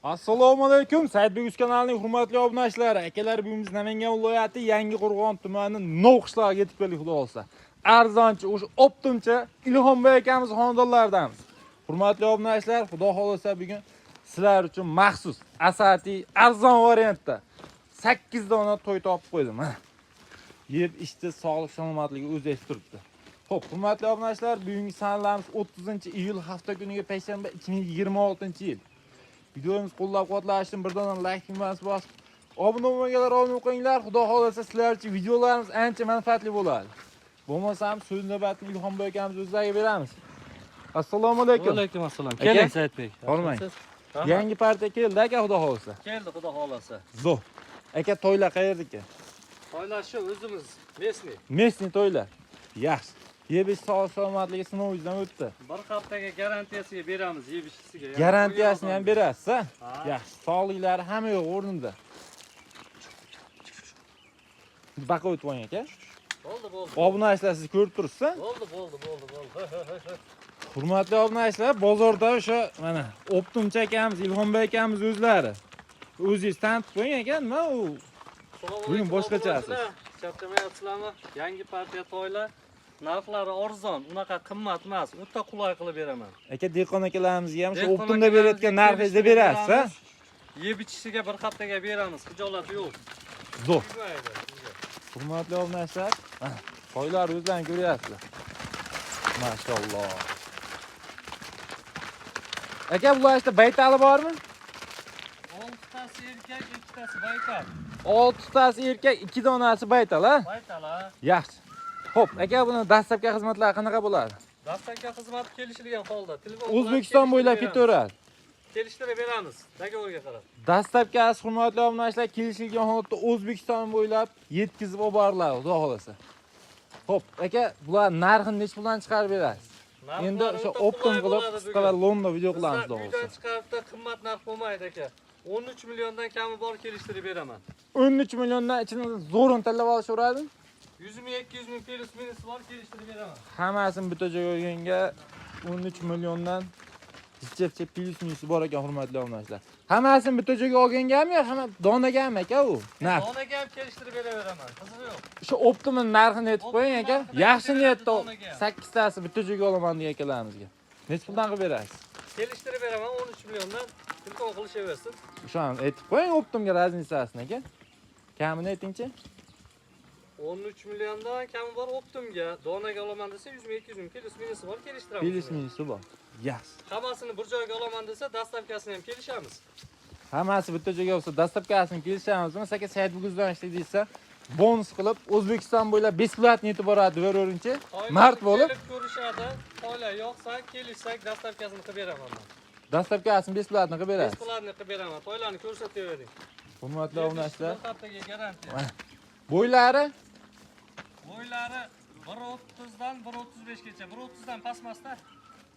Assalomu alaykum. Saidbek kanalining hurmatli obunachilari. Akalar, bugün Namangan viloyati Yangiqo'rg'on tumani Novqishloqqa yetib keldik, xudo xolsa. Arzonchi, o'sha optimcha Ilhombek akamiz xonadonlaridamiz. Hurmatli obunachilar, xudo xolsa bugun sizlar uchun maxsus asatiy arzon variantda 8 dona to'y topib qo'ydim. Yeb ichdi, sog'lik salomatligi o'zida turibdi. Xo'p, hurmatli obunachilar, bugungi sanalarimiz 30-iyul hafta kuniga payshanba 2026-yil. Videomiz qo'llab-quvvatlashni bir dona like tugmasini bosib, obuna bo'lmaganlar obuna qilinglar. Xudo xolasa sizlar uchun videolarimiz ancha manfaatli bo'ladi. Bo'lmasam so'z navbatini Ilhombek akamiz o'zlariga beramiz. Assalomu alaykum. Va alaykum assalom. Keling Saidbek. Hormang. Yangi partiya keldi aka, xudo xolasa. Keldi xudo xolasa. Zo'r. Aka, to'ylar qayerdiki? To'ylar shu o'zimiz Mesni to'ylar. Yaxshi. Yebish sog'lik salomatligi sinovingizdan o'tdi. Bir haftaga garantiyasiga beramiz yebishisiga. Garantiyasini ham berasiz, ha? Yaxshi. Sog'liklari hamma yo'q o'rnida. Baqa o'tib qo'ying aka. Bo'ldi. Obunachilar siz ko'rib turibsiz? Bo'ldi. Hurmatli obunachilar, bozorda o'sha mana Optimcha akamiz, Ilhombek akamiz o'zlari. O'zingiz tanitib qo'ying aka, nima u? Bugun boshqachasiz. Charchamayapsizlarmi? Yangi partiya to'ylar. Narxlari arzon, unaqa qimmat emas, o'ta qulay qilib beraman. Aka, dehqon akalarimizga ham shu Optimda berayotgan narxingizda berasiz, ha? Yeb ichishiga bir haftaga beramiz, xijolat yo'q. Zo'r. Hurmatli obunachilar, to'ylar o'zlaringiz ko'ryapsizlar. Maşallah. Aka, bularda baytali bormi? 6tasi erkak, 2tasi baytal. 6tasi erkak, 2 donasi baytal, ha? Baytal, ha. Yaxshi. Xo'p, aka, buni dastlabki xizmatlari qanaqa bo'ladi? Dastlabki xizmat kelishilgan holda telefon O'zbekiston bo'ylab ketaveradi. Kelishtirib beramiz, dogovorga qarab. Dastlabki hurmatli obunachilar, kelishilgan holatda O'zbekiston bo'ylab yetkazib olib boriladi, xudo xolasa. Xo'p, aka, bular narxini nech puldan chiqarib berasiz? Endi o'sha Optim qilib qisqa va lo'nda video qilamiz, xudo xolasa. Videodan chiqaribda qimmat narx bo'lmaydi aka. 13 milliondan kami bor kelishtirib beraman. 13 milliondan ichini zo'rin tanlab olishaveradi. 100 ming, 200 ming plus minus bor kelishtirib beraman. Hammasini bitta joyga olganga 13 milliondan jichcha plus minus bor ekan, hurmatli obunachilar. Hammasini bitta joyga olgangami, hamma donagami aka u? Narx. Donaga ham kelishtirib beraveraman. Qizig'i yo'q. Shu Optimning narxini aytib qo'ying aka. Yaxshi niyatda 8 tasi bitta joyga olaman degan akalarimizga. Nech puldan qilib berasiz? Kelishtirib beraman 13 milliondan. Telefon qilishaversin. O'shani aytib qo'ying Optimga razницасini aka. Kamini aytingchi. 13 milliondan kami bor Optimga. Donaga olaman desa 100 ming, 200 ming plus minus bor kelishtiramiz. Plus minusi bor. Yaxshi. Hammasini bir joyga olaman desa dastlabkasini ham kelishamiz. Hammasi bitta joyga olsa dastlabkasini kelishamizmi? Aka, Saidbek ishlaydi desa, bonus qilib O'zbekiston bo'ylab besplatniy yetib boradi beraveringchi. Mart bo'lib ko'rishadi. To'ylar yo'qsa, kelishsak dastlabkasini qilib beraman men. Dastlabkasini besplatni qilib berasiz. Besplatni qilib beraman. To'ylarni ko'rsatavering. Hurmatli obunachilar, Bir haftaga garantiya. bo'ylari 1.30 dan 1.35 gacha. 1.30 dan pasmasda.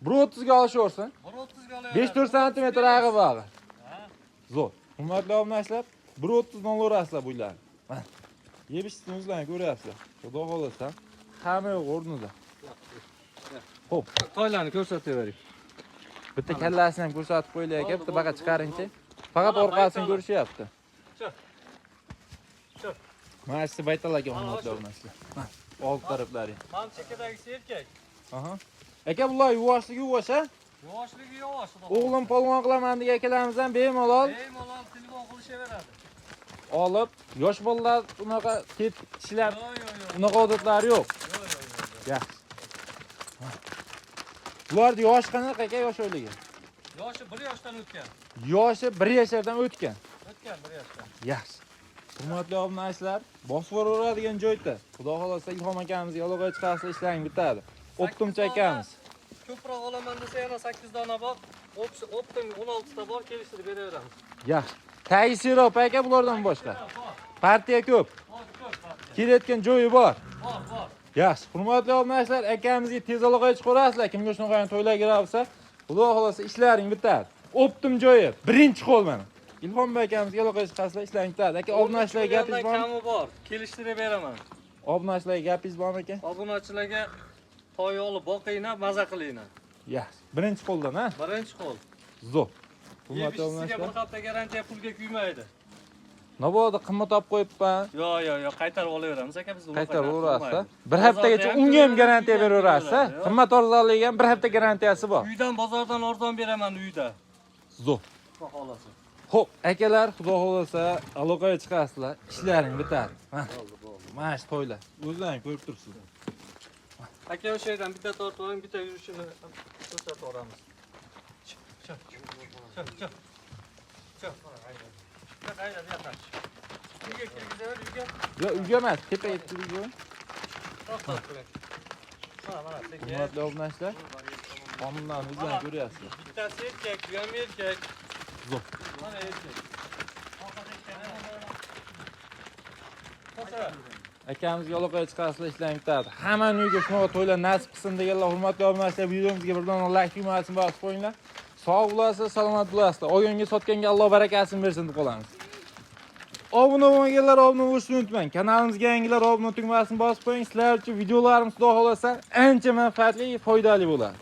1.30 ga olishaversin. 1.30 ga olaveradi. 5-4 sm ag'i bor. Ha. Zo'r. Hurmatli obunachilar, 1.30 dan olasizlar bo'ylari. Yebishni o'zlaringiz ko'ryapsizlar. Xudo xolasa, hamma yo'q o'rnida. Xo'p, To'ylarni ko'rsatavering. bitta kallasini ham ko'rsatib qo'yinglar aka, bitta baqa chiqaringchi. Faqat orqasini ko'rishyapti. Shu. Mana shu baytal aka, hurmatli obunachilar. Old taraflari. Mana chekadagisi erkak. Aha. Aka, bular yuvoshligi yuvosh, ha? Yuvoshligi yuvosh. O'g'lim polvon qilaman degan akalarimizdan bemalol Bemalol telefon qilishaveradi. olib, yosh bolalar unaqa ket ishlab, Yo'q. unaqa odatlari yo'q. Yaxshi. Bularning yoshi qanaqa aka, yosh o'yligi? Yoshi 1 yoshdan o'tgan. Yoshi 1 yashardan o'tgan. O'tgan 1 yoshdan. Yaxshi. Hurmatli obunachilar, bosib boraveradigan joyda, xudo xolasa Ilhom akamizga aloqa chiqarsa ishlaring bitadi. Optimcha akamiz. Ko'proq olaman desa yana 8 dona bor. Optim 16 ta bor kelishtirib beraveramiz. Yaxshi. Tayi sirop aka, bulardan boshqa. Partiya ko'p. Kelayotgan joyi bor. Bor. Yaxshi. Hurmatli obunachilar, akamizga tez aloqa chiqarasizlar. Kimga shunaqa to'ylarga kirsa, xudo xolasa ishlaring bitadi. Optim joyi, birinchi qo'l mana. Ilhombek akamizga aloqa chiqarsalar ishlaring bitadi. Aka, obunachilarga gapingiz bormi? Kami bor. Kelishtirib beraman. Obunachilarga gapingiz bormi aka? Obunachilarga to'y olib boqinglar, maza qilinglar. Yaxshi. Birinchi qo'ldan, ha? Birinchi qo'l. Zo'r. Hurmatli Yebishisiga bir obunachilar. hafta garantiya pulga kuymaydi. Navoda qimmat olib qo'yibman. Yo'q, qaytarib olaveramiz aka biz. Qaytarib o'rasa. Bir haftaga unga ham garantiya beraverasiz. Qimmat arzonligiga ham bir hafta garantiyasi bor. Uydan bozordan arzon beraman uyda. Zo. Xohlasa. Xo'p, akalar, xudo xolasa, aloqaga chiqasizlar. Ishlaring bitadi. Mana shu to'ylar. O'zlaring ko'rib turibsizlar. Aka o'sha yerdan bitta tortib oling, bitta yurishini ko'rsatib olamiz. Chiq. Qayda yo'q. Uyga kirgizaver, uyga. Yo, uyga emas, tepaga turibdi. To'xtat qiling. Mana, sekin. Hurmatli obunachilar, qonunlarni o'zlaring ko'ryapsizlar. Bittasi erkak, bu ham erkak. Zo'r. Mana erkak. Akamizga aloqaga chiqasizlar, ishlaring bitadi. Hammaning uyiga shunaqa to'ylar nasib qilsin deganlar, hurmatli obunachilar, videomizga bir dona like tugmasini bosib qo'yinglar. Sog' bo'lasiz, salomat bo'lasizlar. Olganga sotganga Alloh barakasini bersin deb qolamiz. Obuna bo'lmaganlar obuna bo'lishni unutmang. Kanalimizga yangilar obuna tugmasini bosib qo'ying. Sizlar uchun videolarimiz xudo xolasa ancha manfaatli, foydali bo'ladi.